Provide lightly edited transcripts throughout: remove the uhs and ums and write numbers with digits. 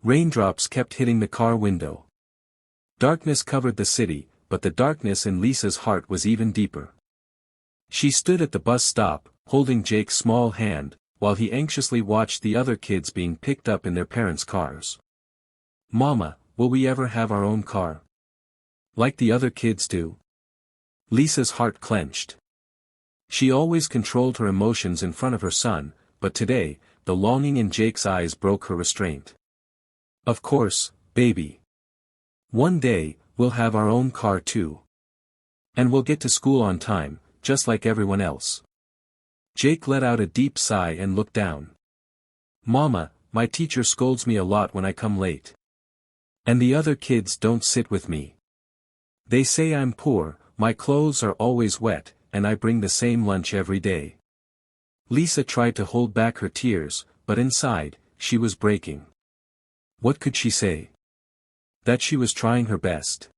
Raindrops kept hitting the car window. Darkness covered the city, but the darkness in Lisa's heart was even deeper. She stood at the bus stop, holding Jake's small hand, while he anxiously watched the other kids being picked up in their parents' cars. "Mama, will we ever have our own car? Like the other kids do?" Lisa's heart clenched. She always controlled her emotions in front of her son, but today, the longing in Jake's eyes broke her restraint. "Of course, baby. One day, we'll have our own car too. And we'll get to school on time, just like everyone else." Jake let out a deep sigh and looked down. "Mama, my teacher scolds me a lot when I come late. And the other kids don't sit with me. They say I'm poor, my clothes are always wet, and I bring the same lunch every day." Lisa tried to hold back her tears, but inside, she was breaking. What could she say? That she was trying her best.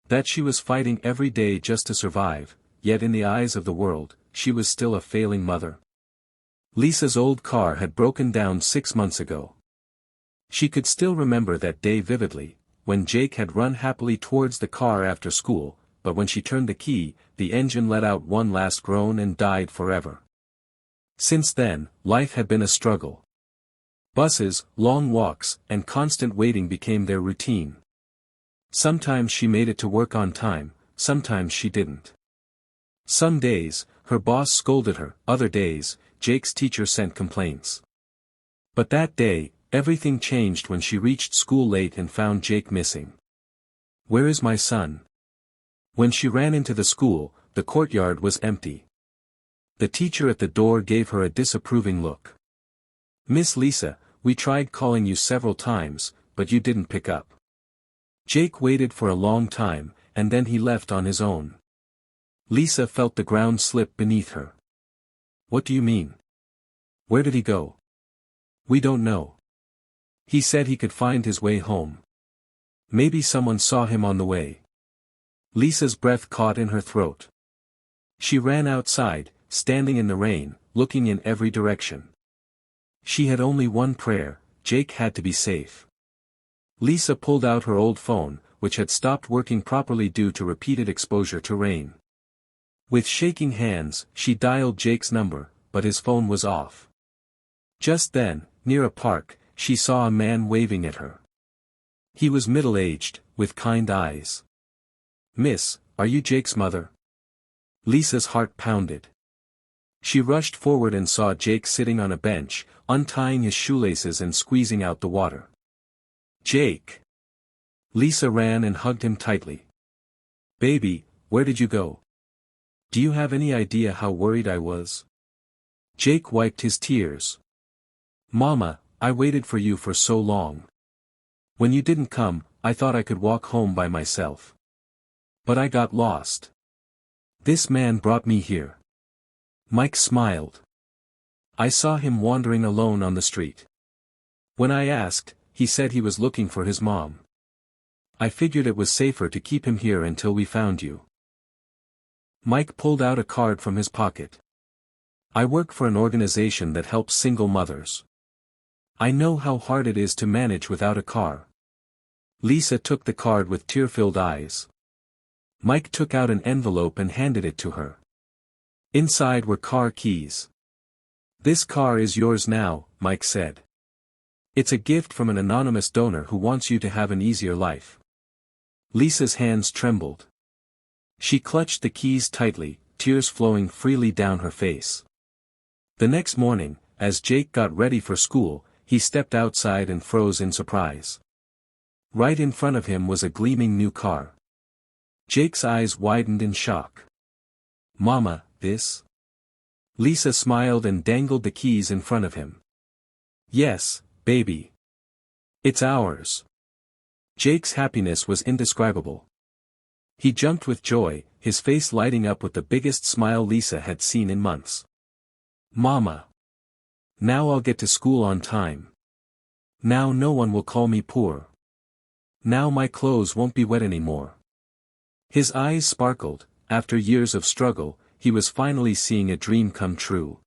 That she was fighting every day just to survive, yet in the eyes of the world, she was still a failing mother. Lisa's old car had broken down 6 months ago. She could still remember that day vividly, when Jake had run happily towards the car after school, but when she turned the key, the engine let out one last groan and died forever. Since then, life had been a struggle. Buses, long walks, and constant waiting became their routine. Sometimes she made it to work on time, sometimes she didn't. Some days, her boss scolded her, other days, Jake's teacher sent complaints. But that day, everything changed when she reached school late and found Jake missing. "Where is my son?" When she ran into the school, the courtyard was empty. The teacher at the door gave her a disapproving look. "Miss Lisa, we tried calling you several times, but you didn't pick up." Jake waited for a long time, and then he left on his own. Lisa felt the ground slip beneath her. "What do you mean? Where did he go?" "We don't know. He said he could find his way home. Maybe someone saw him on the way." Lisa's breath caught in her throat. She ran outside, standing in the rain, looking in every direction. She had only one prayer: Jake had to be safe. Lisa pulled out her old phone, which had stopped working properly due to repeated exposure to rain. With shaking hands, she dialed Jake's number, but his phone was off. Just then, near a park, she saw a man waving at her. He was middle-aged, with kind eyes. "Miss, are you Jake's mother?" Lisa's heart pounded. She rushed forward and saw Jake sitting on a bench, untying his shoelaces and squeezing out the water. "Jake!" Lisa ran and hugged him tightly. "Baby, where did you go? Do you have any idea how worried I was?" Jake wiped his tears. "Mama, I waited for you for so long. When you didn't come, I thought I could walk home by myself. But I got lost. This man brought me here." Mike smiled. "I saw him wandering alone on the street. When I asked, he said he was looking for his mom. I figured it was safer to keep him here until we found you." Mike pulled out a card from his pocket. "I work for an organization that helps single mothers. I know how hard it is to manage without a car." Lisa took the card with tear-filled eyes. Mike took out an envelope and handed it to her. Inside were car keys. "This car is yours now," Mike said. "It's a gift from an anonymous donor who wants you to have an easier life." Lisa's hands trembled. She clutched the keys tightly, tears flowing freely down her face. The next morning, as Jake got ready for school, he stepped outside and froze in surprise. Right in front of him was a gleaming new car. Jake's eyes widened in shock. "Mama, this?" Lisa smiled and dangled the keys in front of him. "Yes, baby. It's ours." Jake's happiness was indescribable. He jumped with joy, his face lighting up with the biggest smile Lisa had seen in months. "Mama. Now I'll get to school on time. Now no one will call me poor. Now my clothes won't be wet anymore." His eyes sparkled. After years of struggle, he was finally seeing a dream come true.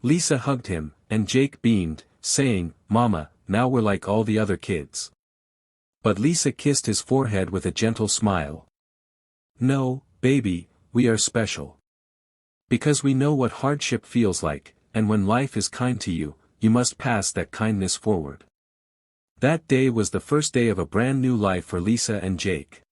Lisa hugged him, and Jake beamed, saying, "Mama, now we're like all the other kids. But Lisa kissed his forehead with a gentle smile. No, baby, we are special. Because we know what hardship feels like, and when life is kind to you, you must pass that kindness forward. That day was the first day of a brand new life for Lisa and Jake.